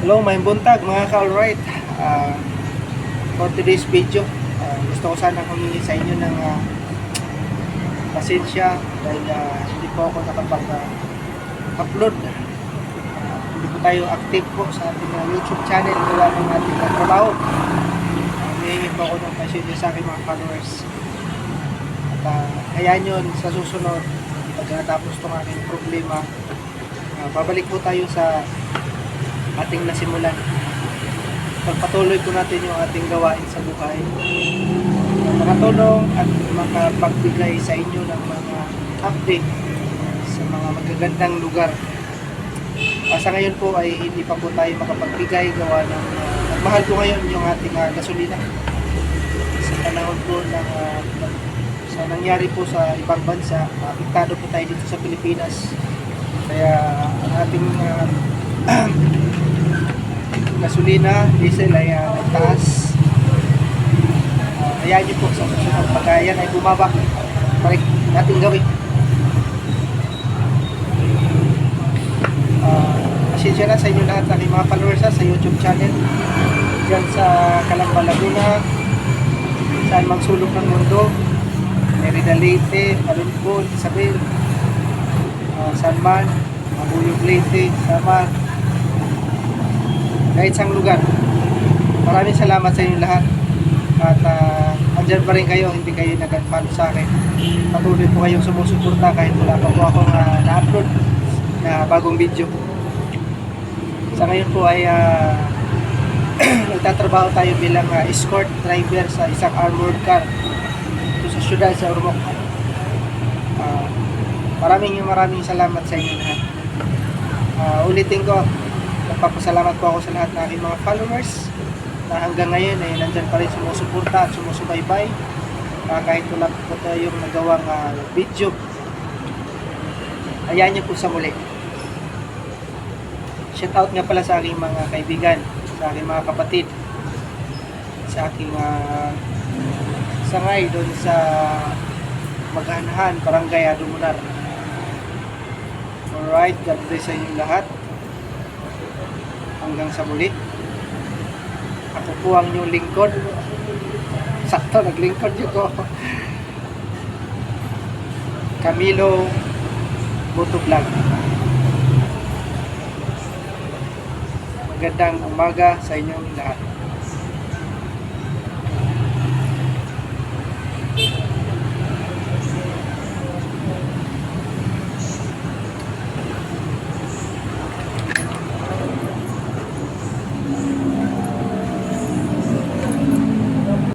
Hello, may buntag mga ka-alright. For today's video, gusto ko sana humingi sa inyo ng pasensya dahil hindi po ako nakapag-upload. Hindi po tayo active po sa ating YouTube channel gawa ng ating trabaho. Humingi po ako ng pasensya sa aking mga followers. At hayaan yun sa susunod, pag natapos itong aking problema, babalik po tayo sa ating nasimulan. Pagpatuloy po natin yung ating gawain sa buhay. Makatulong at makapagbigay sa inyo ng mga update sa mga magagandang lugar. Sa ngayon po ay hindi pa po tayo makapagbigay gawa ng nagmahal po ngayon yung ating gasolina. Sa panahon po ng sa nangyari po sa ibang bansa, apektado po tayo dito sa Pilipinas. Kaya ang ating gasolina, diesel ay nagtaas. Hayaan nyo po sa susunod pag yan ay bumaba, balik natin gawin. Pasensya na sa inyo lahat ng mga followers sa YouTube channel dyan sa Calamba, Laguna, saan mang sulok ng mundo, Merida, Leyte, Malunpon, Isabel, San Man, Mabuyog, Leyte, Samar, kahit sang lugar. Maraming salamat sa inyo lahat. At andyan pa rin kayo, hindi kayo nag-unfollow sa akin. Patuloy po kayong sumusuporta kahit wala pa po akong na-upload na bagong video. Sa ngayon po ay nagtatrabaho tayo bilang escort driver sa isang armored car ito sa syudad sa Ormoc. Maraming salamat sa inyo lahat. Ulitin ko, nagpapasalamat po ako sa lahat ng aking mga followers na hanggang ngayon ay nandyan pa rin sumusuporta at sumusubaybay kahit wala po tayong nagawang video. Ayan niyo po sa muli. Shout out nga pala sa aking mga kaibigan, sa aking mga kapatid, sa aking sangay doon sa Maganahan, Barangay Adumunar. Alright, God bless sa inyo lahat. Hanggang sa muli. Ako po ang inyong lingkod. Sakto, naglingkod yun ko. Camilo Motovlog. Magandang umaga sa inyong lahat.